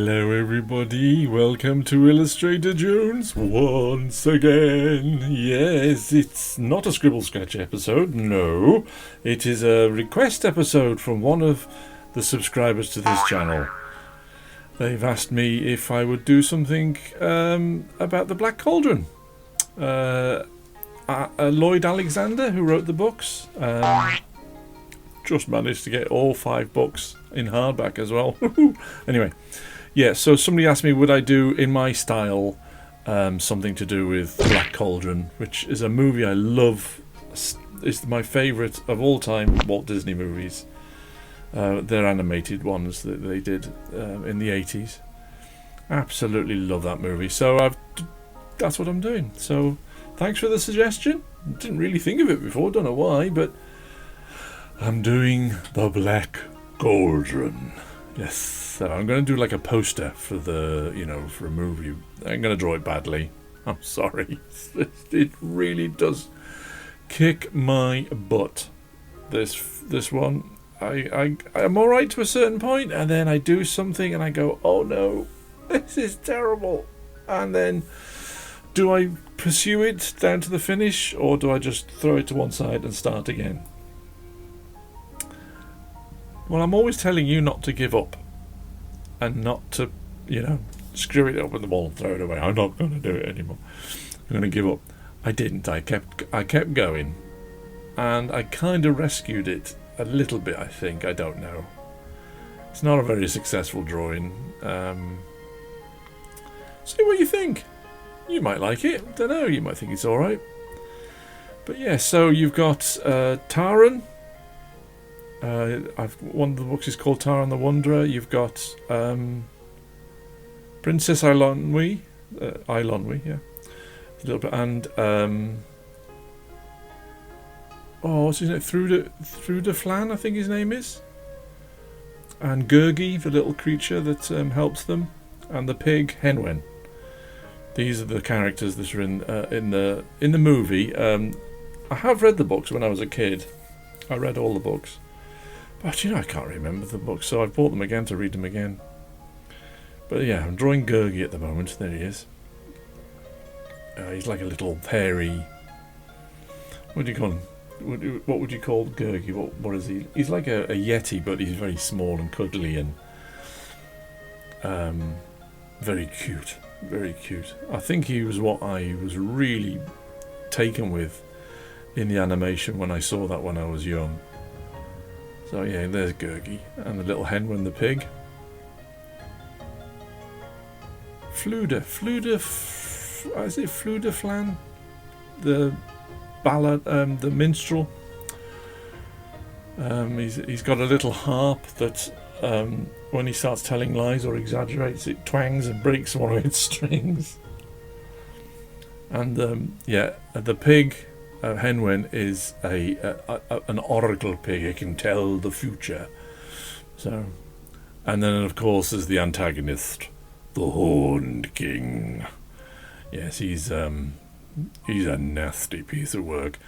Hello everybody, welcome to Illustrator Jones once again. Yes, it's not a Scribble Scratch episode, no. It is a request episode from one of the subscribers to this channel. They've asked me if I would do something about the Black Cauldron. Lloyd Alexander, who wrote the books, just managed to get all 5 books in hardback as well. Anyway, yeah, so somebody asked me would I do in my style something to do with Black Cauldron, which is a movie I love. It's my favourite of all time Walt Disney movies. They're animated ones that they did in the 80s. Absolutely love that movie. So that's what I'm doing. So thanks for the suggestion. Didn't really think of it before, don't know why, but I'm doing the Black Cauldron. Yes, so I'm going to do like a poster for the, for a movie. I'm going to draw it badly. I'm sorry. It really does kick my butt. This one, I'm all right to a certain point, and then I do something and I go, oh no, this is terrible. And then do I pursue it down to the finish, or do I just throw it to one side and start again? Well, I'm always telling you not to give up and not to, screw it up with the ball and throw it away. I'm not going to do it anymore. I'm going to give up. I didn't. I kept going, and I kind of rescued it a little bit, I think. I don't know. It's not a very successful drawing. See what you think. You might like it. Don't know. You might think it's all right. But yeah, so you've got Taran. One of the books is called Taran the Wanderer. You've got Princess Eilonwy, yeah, a little bit, and what's his name? Thruda Flan, I think his name is, and Gurgi, the little creature that helps them, and the pig Henwen. These are the characters that are in the movie. I have read the books when I was a kid. I read all the books. But I can't remember the books, so I've bought them again to read them again. But yeah, I'm drawing Gurgi at the moment. There he is. He's like a little hairy. What do you call him? What would you call Gurgi? What is he? He's like a yeti, but he's very small and cuddly and very cute. Very cute. I think he was what I was really taken with in the animation when I saw that when I was young. So yeah, there's Gurgi and the little Henwen the pig. Is it Fluda Flan? The ballad, the minstrel. He's got a little harp that when he starts telling lies or exaggerates, it twangs and breaks one of its strings. And the pig. Henwen is an oracle pig. It can tell the future. So, and then of course there's the antagonist, the Horned King. Yes, he's a nasty piece of work.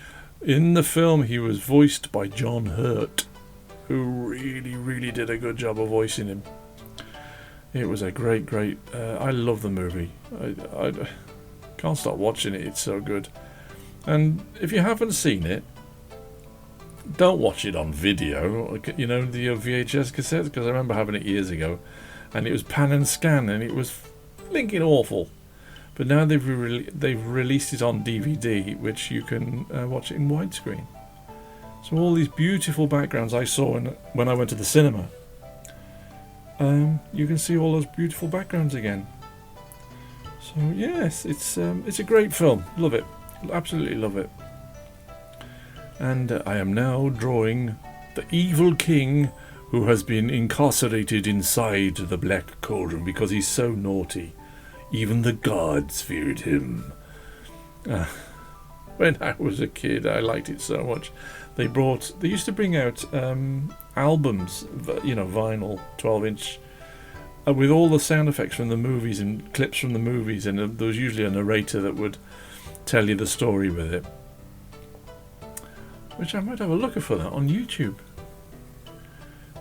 In the film, he was voiced by John Hurt, who really did a good job of voicing him. It was a great. I love the movie. I can't stop watching it. It's so good. And if you haven't seen it, don't watch it on video, the VHS cassettes, because I remember having it years ago, and it was pan and scan, and it was blinking awful. But now they've released it on DVD, which you can watch it in widescreen. So all these beautiful backgrounds I saw when I went to the cinema, you can see all those beautiful backgrounds again. So yes, it's a great film. Love it. Absolutely love it. And I am now drawing the evil king who has been incarcerated inside the Black Cauldron because he's so naughty. Even the gods feared him. When I was a kid, I liked it so much. They used to bring out albums, vinyl, 12-inch, with all the sound effects from the movies and clips from the movies, and there was usually a narrator that would tell you the story with it, which I might have a look for that on YouTube.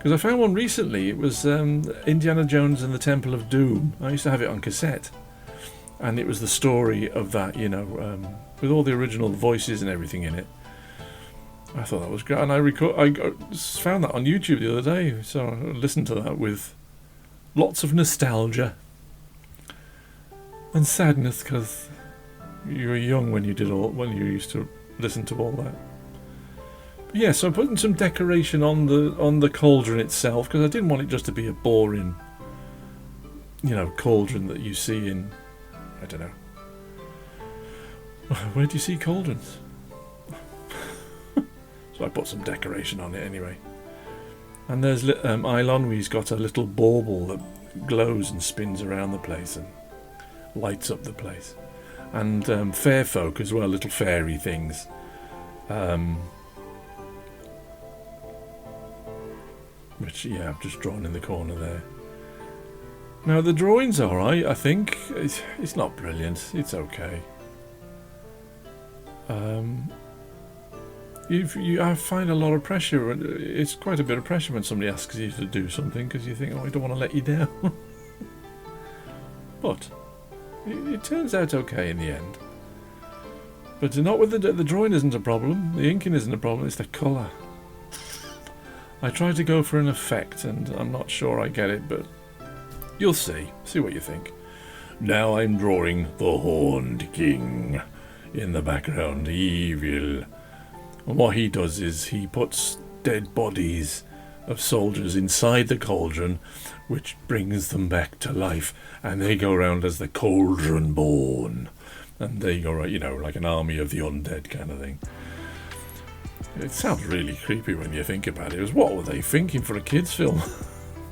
Because I found one recently. It was Indiana Jones and the Temple of Doom. I used to have it on cassette, and it was the story of that, you know, with all the original voices and everything in it. I thought that was great, and I found that on YouTube the other day, so I listened to that with lots of nostalgia and sadness, because you were young when you used to listen to all that. Yeah, so I'm putting some decoration on the cauldron itself, because I didn't want it just to be a boring, you know, cauldron that you see in, I don't know. Where do you see cauldrons? So I put some decoration on it anyway. And there's Eilonwy's got a little bauble that glows and spins around the place and lights up the place. And fair folk as well, little fairy things. Which, yeah, I've just drawn in the corner there. Now, the drawing's alright, I think. It's not brilliant. It's okay. I find a lot of pressure. It's quite a bit of pressure when somebody asks you to do something, because you think, oh, I don't want to let you down. But it turns out okay in the end. But not with the drawing isn't a problem. The inking isn't a problem. It's the colour. I try to go for an effect, and I'm not sure I get it, but you'll see. See what you think. Now I'm drawing the Horned King in the background, evil. And what he does is he puts dead bodies of soldiers inside the cauldron, which brings them back to life, and they go around as the Cauldron Born. And they go right, you know, like an army of the undead kind of thing. It sounds really creepy when you think about it. It was, what were they thinking for a kids' film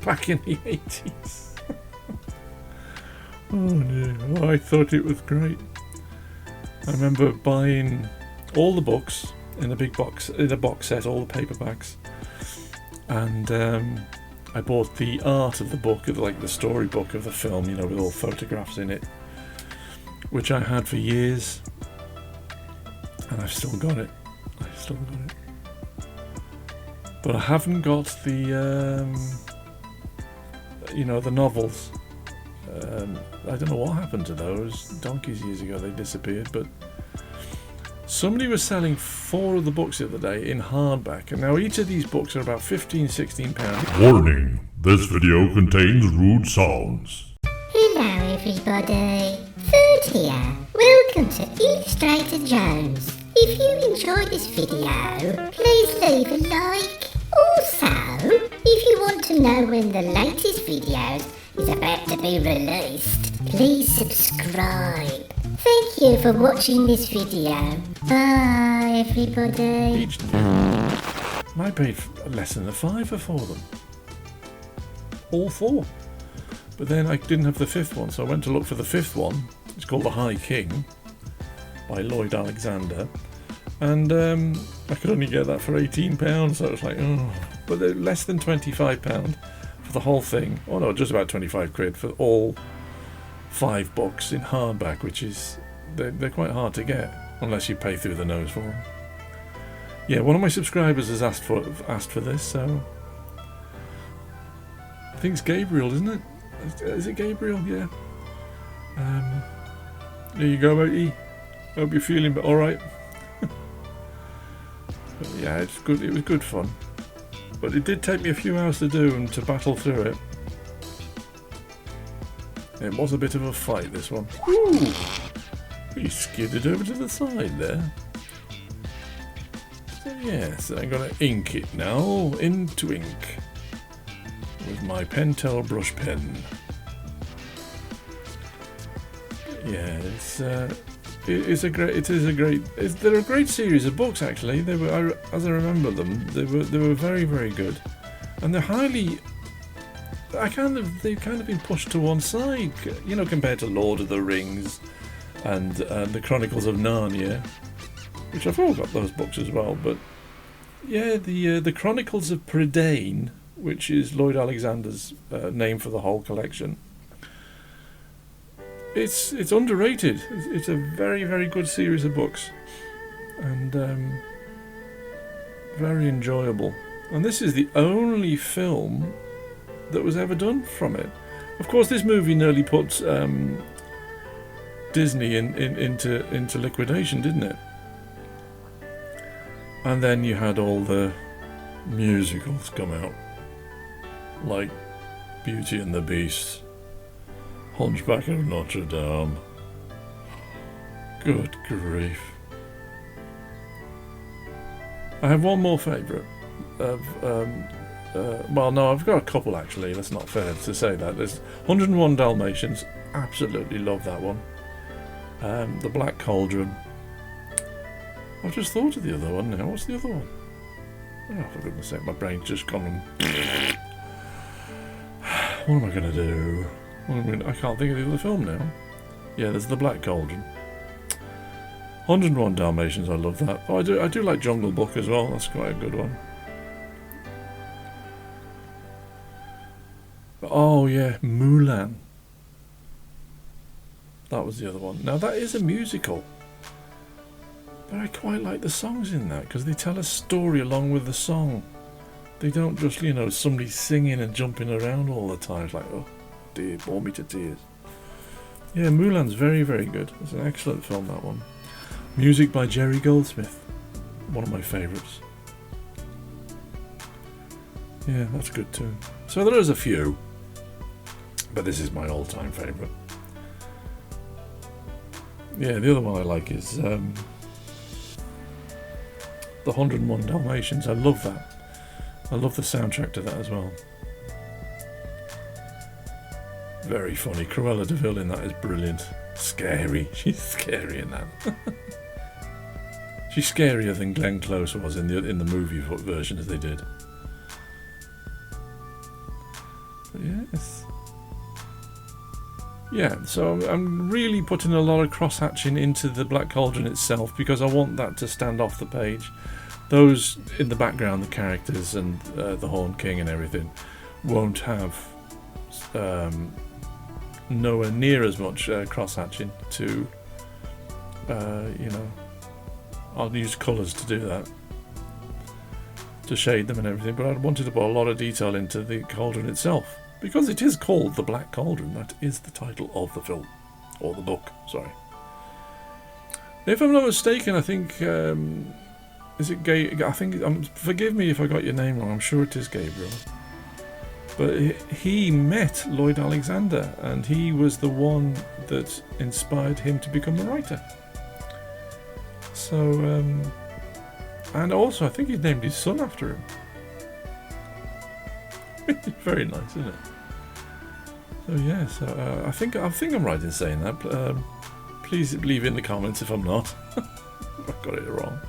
back in the 80s? Oh dear. Oh, I thought it was great. I remember buying all the books in a big box, in a box set, all the paperbacks, and I bought the art of the book, like the storybook of the film, you know, with all photographs in it, which I had for years, and I've still got it. But I haven't got the, you know, the novels. I don't know what happened to those. Donkeys years ago they disappeared, but somebody was selling 4 of the books the other day in hardback, and now each of these books are about £15-16. Warning, this video contains rude songs. Hello everybody, Food here. Welcome to Illustrator Jones. If you enjoyed this video, please leave a like. Also, if you want to know when the latest videos is about to be released, please subscribe. Thank you for watching this video. Bye everybody. And I paid less than a £5 for them. All 4. But then I didn't have the 5th one, so I went to look for the 5th one. It's called The High King by Lloyd Alexander. And I could only get that for £18, so I was like, oh. But they're less than £25 for the whole thing. Oh no, just about 25 quid for all 5 books in hardback, which is, they're quite hard to get, unless you pay through the nose for them. Yeah, one of my subscribers has asked for this, so I think it's Gabriel, isn't it? Is it Gabriel? Yeah. There you go, matey. Hope you're feeling alright. Yeah, it's good. It was good fun, but it did take me a few hours to do and to battle through it. It was a bit of a fight, this one. Ooh, he skidded over to the side there. So yes, I'm gonna ink it now into ink with my Pentel brush pen. Yeah, they're a great series of books actually. They were, as I remember them, they were very, very good, and they're highly. They've kind of been pushed to one side, you know, compared to Lord of the Rings and the Chronicles of Narnia, which I've all got those books as well. But yeah, the Chronicles of Prydain, which is Lloyd Alexander's name for the whole collection. It's underrated. It's a very, very good series of books, and very enjoyable. And this is the only film that was ever done from it. Of course, this movie nearly put Disney into liquidation, didn't it? And then you had all the musicals come out, like Beauty and the Beast, Hunchback of Notre Dame. Good grief. I have one more favourite of well, no, I've got a couple actually. That's not fair to say that. There's 101 Dalmatians. Absolutely love that one. The Black Cauldron. I've just thought of the other one now. What's the other one? Oh, for goodness sake, my brain's just gone and... What am I going to do? I can't think of the other film now. Yeah, there's the Black Cauldron. 101 Dalmatians, I love that. Oh, I do like Jungle Book as well. That's quite a good one. Oh yeah, Mulan. That was the other one. Now that is a musical, but I quite like the songs in that because they tell a story along with the song. They don't just, you know, somebody singing and jumping around all the time. It's like, oh dear, bore me to tears. Yeah, Mulan's very, very good. It's an excellent film, that one. Music by Jerry Goldsmith. One of my favourites. Yeah, that's good too. So there is a few, but this is my all-time favourite. Yeah, the other one I like is the 101 Dalmatians. I love that. I love the soundtrack to that as well. Very funny. Cruella de Vil in that is brilliant. Scary. She's scary in that. She's scarier than Glenn Close was in the movie version as they did. But yes. Yeah, so I'm really putting a lot of cross-hatching into the Black Cauldron itself because I want that to stand off the page. Those in the background, the characters and the Horn King and everything, won't have nowhere near as much cross-hatching to, you know, I'll use colours to do that, to shade them and everything, but I wanted to put a lot of detail into the cauldron itself, because it is called The Black Cauldron. That is the title of the film, or the book, sorry. If I'm not mistaken, I think, is it I think, forgive me if I got your name wrong, I'm sure it is Gabriel. But he met Lloyd Alexander, and he was the one that inspired him to become a writer. So, and also I think he named his son after him. Very nice, isn't it? So yeah, so I think I'm right in saying that. Please leave in the comments if I'm not. I've got it wrong.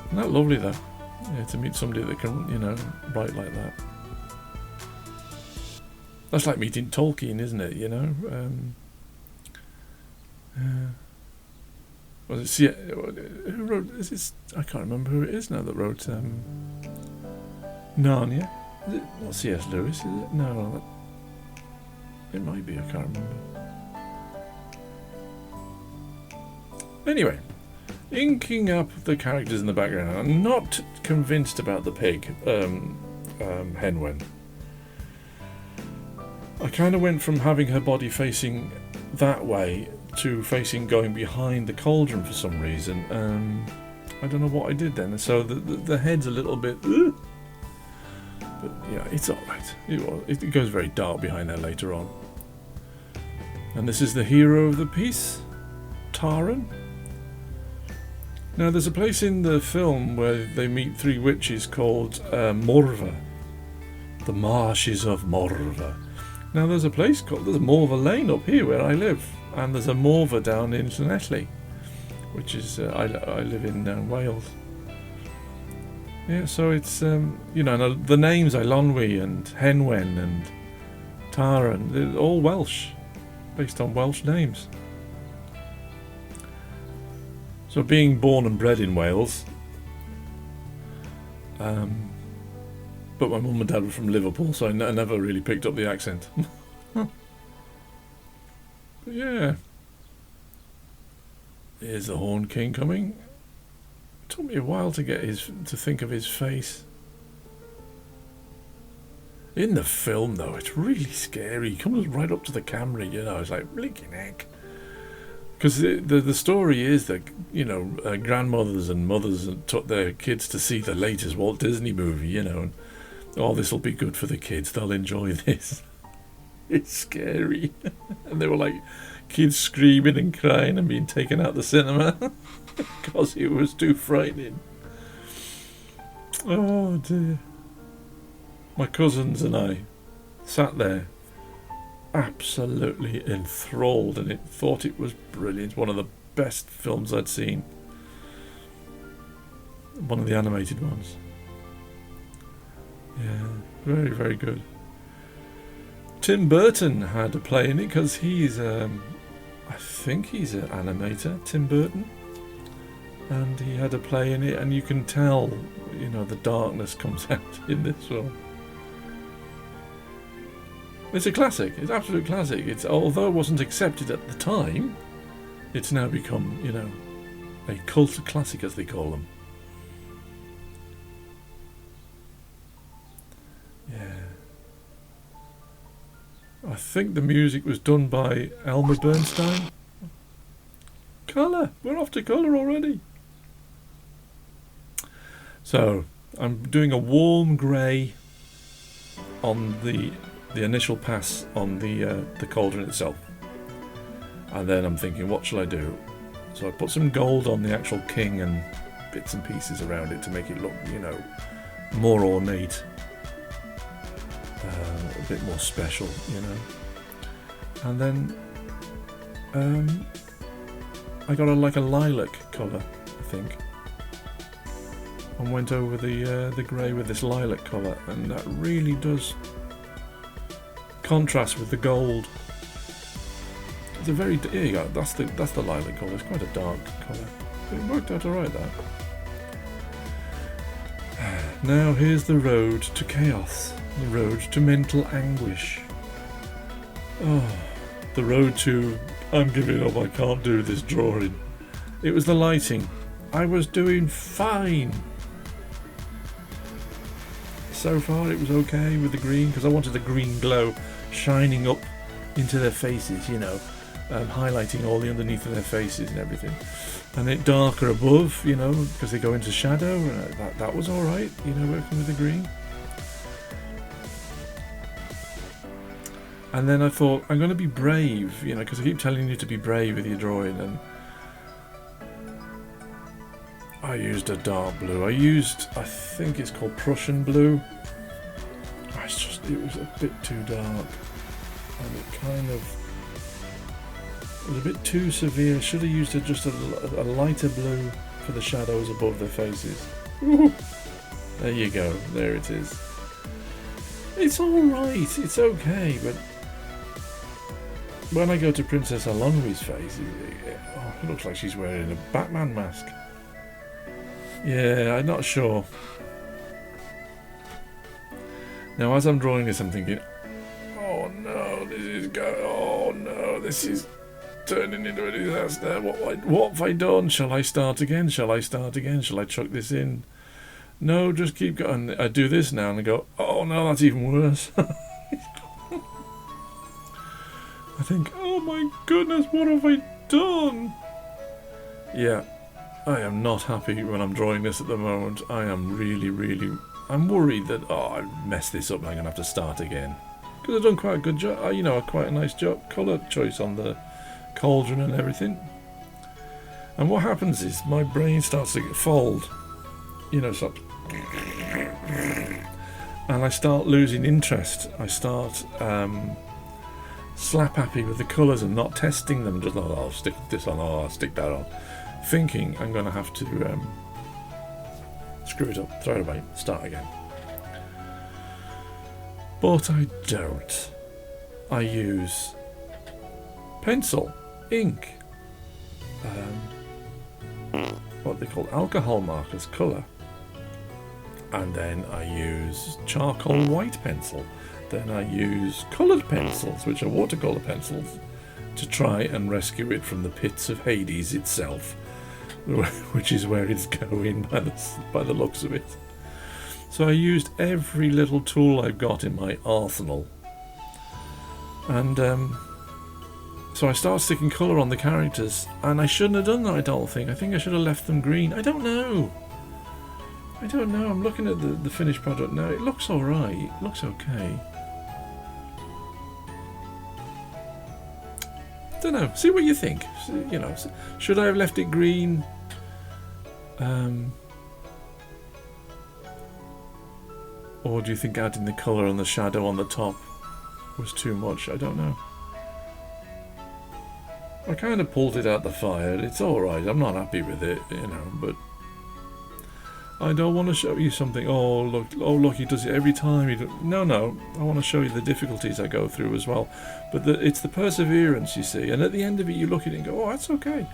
Isn't that lovely though? Yeah, to meet somebody that can, you know, write like that. That's like meeting Tolkien, isn't it? You know. Was it? Who wrote? Is this? I can't remember who it is now that wrote Narnia. Is it not C.S. Lewis? Is it? No, it might be. I can't remember. Anyway, inking up the characters in the background. I'm not convinced about the pig, Henwen. I kind of went from having her body facing that way to facing going behind the cauldron for some reason. I don't know what I did then. So the head's a little bit... But yeah, it's alright. It goes very dark behind there later on. And this is the hero of the piece, Taran. Now there's a place in the film where they meet three witches called Morva. The Marshes of Morva. Now there's a place called, there's Morva Lane up here where I live, and there's a Morva down in Llanelli, which is, I live in Wales. Yeah, so it's, you know, the names Eilonwy and Henwen and Taran, they're all Welsh, based on Welsh names. So being born and bred in Wales, but my mum and dad were from Liverpool, so I never really picked up the accent. But yeah. Here's the Horn King coming. It took me a while to get to think of his face. In the film, though, it's really scary. He comes right up to the camera, you know. It's like, blinking heck. Because the story is that, you know, grandmothers and mothers took their kids to see the latest Walt Disney movie, you know. And, oh, this will be good for the kids. They'll enjoy this. It's scary. And they were like kids screaming and crying and being taken out the cinema because it was too frightening. Oh, dear. My cousins and I sat there absolutely enthralled and thought it was brilliant. One of the best films I'd seen. One of the animated ones. Yeah, very, very good. Tim Burton had a play in it because he's, I think he's an animator, Tim Burton. And he had a play in it, and you can tell, you know, the darkness comes out in this film. It's a classic. It's an absolute classic. It's, although it wasn't accepted at the time, it's now become, you know, a cult classic, as they call them. Yeah. I think the music was done by Elmer Bernstein. Colour! We're off to colour already. So, I'm doing a warm grey on the initial pass on the cauldron itself. And then I'm thinking, what shall I do? So I put some gold on the actual king and bits and pieces around it to make it look, you know, more ornate. A bit more special, you know. And then I got like a lilac colour, I think, and went over the grey with this lilac colour, and that really does contrast with the gold. It's a very, here you go, that's the lilac colour. It's quite a dark colour. It worked out alright, that. Now here's the road to chaos. The road to mental anguish. Oh, the road to, I'm giving up, I can't do this drawing. It was the lighting. I was doing fine. So far it was okay with the green, because I wanted the green glow shining up into their faces, you know, highlighting all the underneath of their faces and everything. And it darker above, you know, because they go into shadow. That was alright, you know, working with the green. And then I thought, I'm going to be brave, you know, because I keep telling you to be brave with your drawing. And I used a dark blue. I think it's called Prussian blue. It was a bit too dark. And it kind of was a bit too severe. I should have used just a lighter blue for the shadows above their faces. Ooh. There you go. There it is. It's alright. It's okay, but when I go to Princess Alonwi's face, it looks like she's wearing a Batman mask. Yeah, I'm not sure. Now, as I'm drawing this, I'm thinking, oh no, this is turning into a disaster. What have I done? Shall I start again? Shall I chuck this in? No, just keep going. I do this now and I go, oh no, that's even worse. I think, oh my goodness, what have I done? Yeah, I am not happy when I'm drawing this at the moment. I am really, I'm worried that, I messed this up and I'm going to have to start again. Because I've done quite a good job, you know, quite a nice job, colour choice on the cauldron and everything. And what happens is my brain starts to fold, you know, stops. And I start losing interest. I start slap happy with the colours and not testing them. Just, I'll stick this on, I'll stick that on. Thinking I'm going to have to screw it up, throw it away, start again. But I don't. I use pencil, ink, what they call alcohol markers, colour. And then I use charcoal white pencil. Then I use coloured pencils, which are watercolour pencils, to try and rescue it from the pits of Hades itself, which is where it's going by the looks of it. So I used every little tool I've got in my arsenal. And so I started sticking colour on the characters, and I shouldn't have done that, I don't think. I think I should have left them green. I don't know. I'm looking at the finished product now. It looks alright. It looks okay. Don't know. See what you think. You know, should I have left it green? Or do you think adding the colour and the shadow on the top was too much? I don't know. I kind of pulled it out the fire. It's alright. I'm not happy with it, you know, but I don't want to show you something. Oh look, he does it every time. No. I want to show you the difficulties I go through as well. But it's the perseverance, you see. And at the end of it, you look at it and go, oh, that's okay.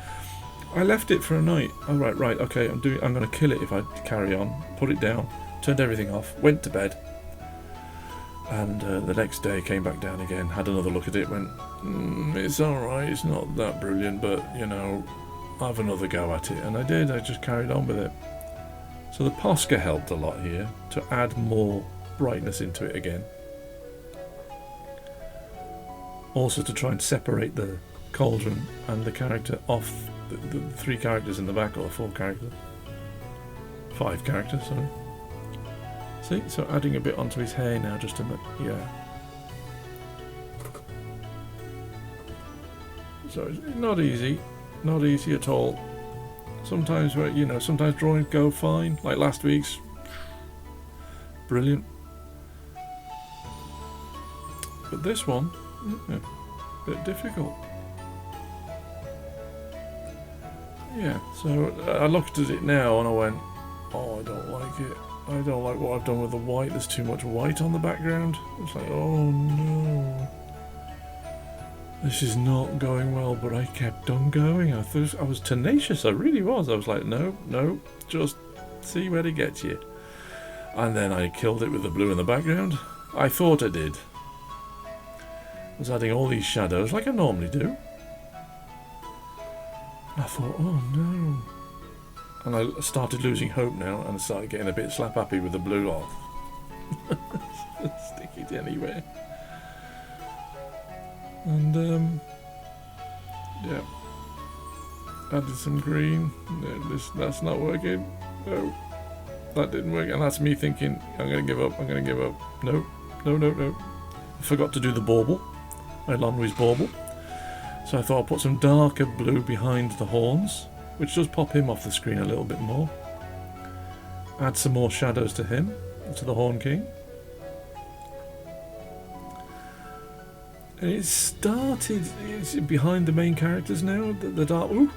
I left it for a night. Oh, right. Okay, I'm going to kill it if I carry on. Put it down. Turned everything off. Went to bed. And the next day came back down again. Had another look at it. Went, it's all right. It's not that brilliant, but you know, have another go at it. And I did. I just carried on with it. So the Posca helped a lot here to add more brightness into it again. Also to try and separate the cauldron and the character off the 3 characters in the back, or 4 characters. 5 characters, sorry. See, so adding a bit onto his hair now, just to make, yeah. So it's not easy at all. Sometimes, sometimes drawings go fine, like last week's. Brilliant. But this one, a bit difficult. Yeah, so I looked at it now and I went, oh, I don't like it. I don't like what I've done with the white. There's too much white on the background. It's like, oh no. This is not going well, but I kept on going. I was tenacious, I really was. I was like, no, just see where it gets you. And then I killed it with the blue in the background. I thought I did. I was adding all these shadows like I normally do. I thought, oh no. And I started losing hope now, and I started getting a bit slap happy with the blue off. Stick it anywhere. And yeah, added some green. No, that's not working. No, that didn't work, and that's me thinking I'm gonna give up. No. I forgot to do the bauble, my Lonwy's bauble. So I thought I'll put some darker blue behind the horns, which does pop him off the screen a little bit more. Add some more shadows to him, to the Horn King. And it's behind the main characters now, the dark, ooh,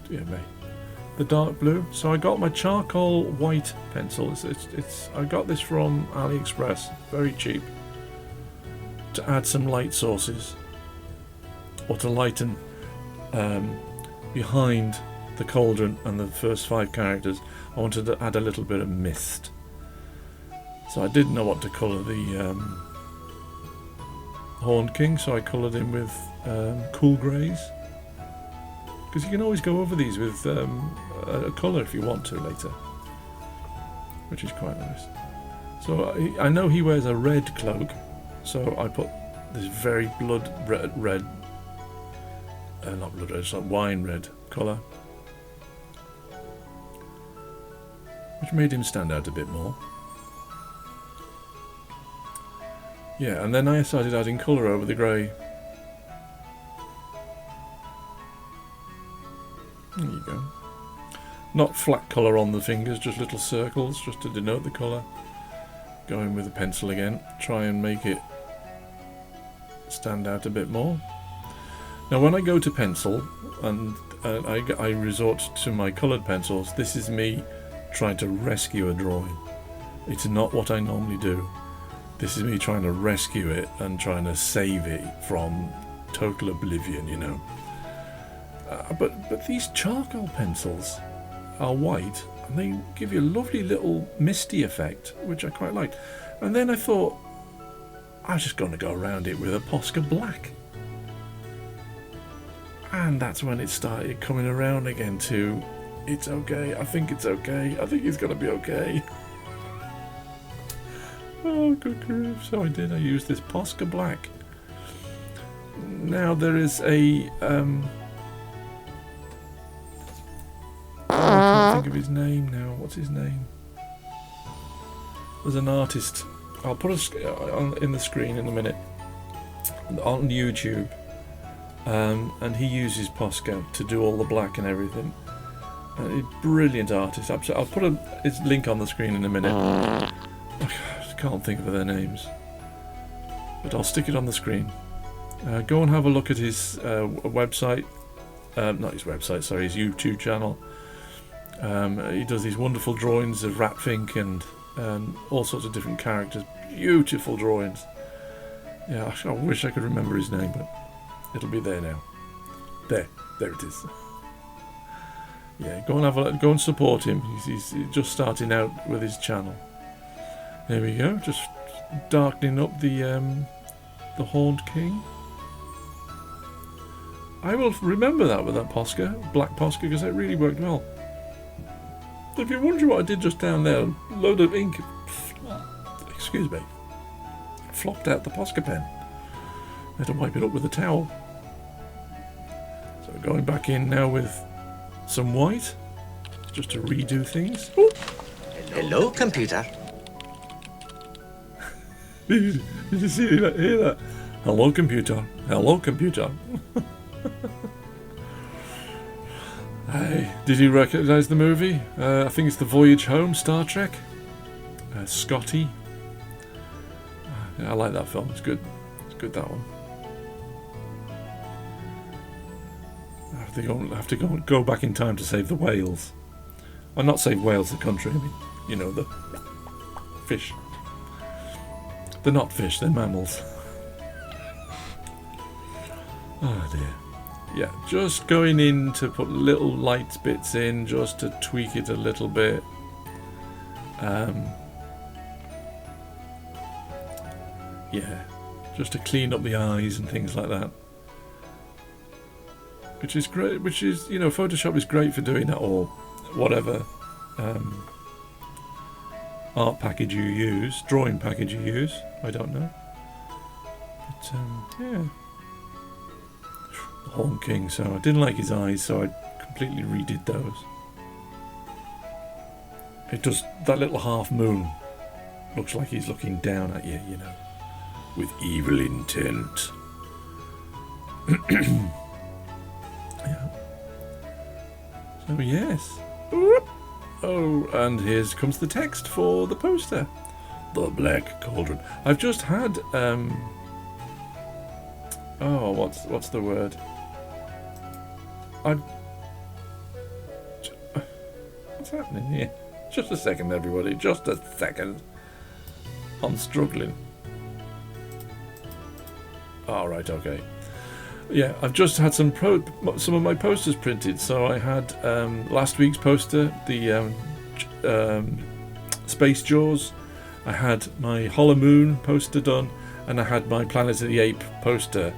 dear me, the dark blue. So I got my charcoal white pencil. I got this from AliExpress, very cheap, to add some light sources, or to lighten behind the cauldron and the first 5 characters. I wanted to add a little bit of mist. So I didn't know what to colour the Horned King, so I coloured him with cool greys. Because you can always go over these with a colour if you want to later, which is quite nice. So I know he wears a red cloak, so I put this very blood red, not blood red, it's like wine red colour, which made him stand out a bit more. Yeah, and then I started adding colour over the grey. There you go. Not flat colour on the fingers, just little circles, just to denote the colour. Going with the pencil again, try and make it stand out a bit more. Now when I go to pencil, and I resort to my coloured pencils, this is me trying to rescue a drawing. It's not what I normally do. This is me trying to rescue it and trying to save it from total oblivion, you know. But these charcoal pencils are white, and they give you a lovely little misty effect, which I quite like. And then I thought, I was just going to go around it with a Posca black. And that's when it started coming around again to, it's okay, I think it's okay, I think it's going to be okay. Oh, good grief. So I did. I used this Posca Black. Now there is a... I can't think of his name now. What's his name? There's an artist. I'll put in the screen in a minute. On YouTube. And he uses Posca to do all the black and everything. Brilliant artist. I'll put his link on the screen in a minute. I just can't think of their names. But I'll stick it on the screen. Go and have a look at his website. Not his website, sorry, his YouTube channel. He does these wonderful drawings of Ratfink and all sorts of different characters. Beautiful drawings. Yeah, I wish I could remember his name, but it'll be there now. There it is. Yeah, go and have a look. Go and support him. He's just starting out with his channel. There we go. Just darkening up the Horned King. I will remember that with that Posca, Black Posca, because it really worked well. If you're wondering what I did just down there, a load of ink, excuse me, flopped out the Posca pen. I had to wipe it up with a towel. So going back in now with some white, just to redo things. Ooh. Hello, computer. Did you hear that? Hello, computer. Hello, computer. Hey, did you recognise the movie? I think it's The Voyage Home, Star Trek. Scotty. Yeah, I like that film. It's good. It's good, that one. I have to go back in time to save the whales. Well, not save Wales, the country. I mean, you know, the fish. They're not fish, they're mammals. Oh dear. Yeah, just going in to put little light bits in, just to tweak it a little bit. Yeah, just to clean up the eyes and things like that. Which is great, which is, you know, Photoshop is great for doing that, or whatever art package you use, drawing package you use, I don't know. But, yeah. The Horned King, so I didn't like his eyes, so I completely redid those. It does, that little half moon looks like he's looking down at you, you know, with evil intent. Yeah. So yes. Oh, and here comes the text for the poster. The Black Cauldron. I've just had oh, what's the word? What's happening here? Just a second, everybody. Just a second. I'm struggling. All right, okay. Yeah, I've just had some of my posters printed. So I had last week's poster, the Space Jaws. I had my Hollow Moon poster done, and I had my Planet of the Ape poster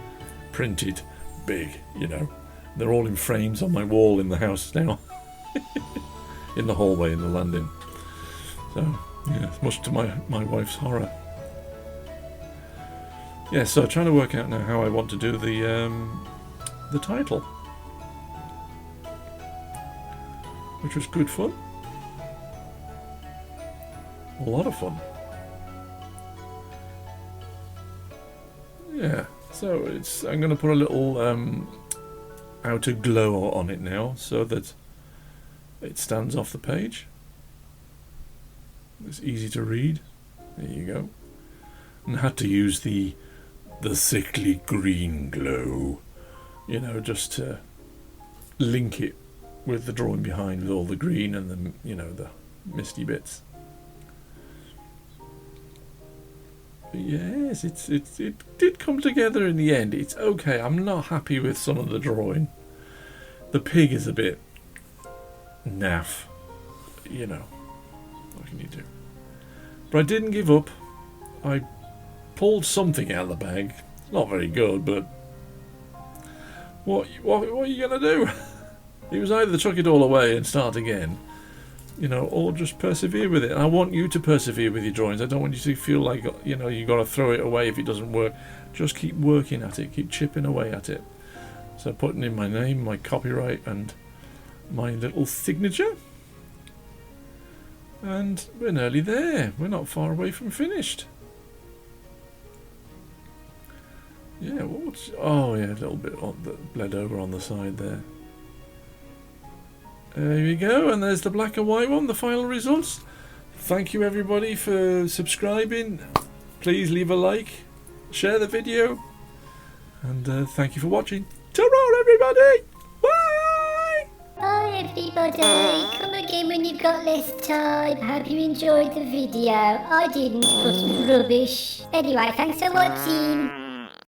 printed big, you know. They're all in frames on my wall in the house now. In the hallway in the landing. So, yeah, much to my wife's horror. Yeah, so trying to work out now how I want to do the title, which was good fun, a lot of fun. Yeah, so I'm going to put a little outer glow on it now, so that it stands off the page. It's easy to read. There you go. And I had to use the sickly green glow, you know, just to link it with the drawing behind, with all the green and the, you know, the misty bits. But yes, it did come together in the end. It's okay. I'm not happy with some of the drawing. The pig is a bit naff, you know. What can you do? But I didn't give up. I pulled something out of the bag. It's not very good, but what are you gonna do? It was either chuck it all away and start again, you know, or just persevere with it. And I want you to persevere with your drawings. I don't want you to feel like, you know, you got to throw it away if it doesn't work. Just keep working at it, keep chipping away at it. So putting in my name, my copyright, and my little signature. And we're nearly there. We're not far away from finished. Yeah, oh yeah, a little bit on the bled over on the side there. There you go, and there's the black and white one, the final results. Thank you everybody for subscribing. Please leave a like, share the video, and thank you for watching. Ta-ra everybody! Bye! Bye everybody. Come again when you've got less time. Hope you enjoyed the video. I didn't, but it was rubbish. Anyway, thanks for watching.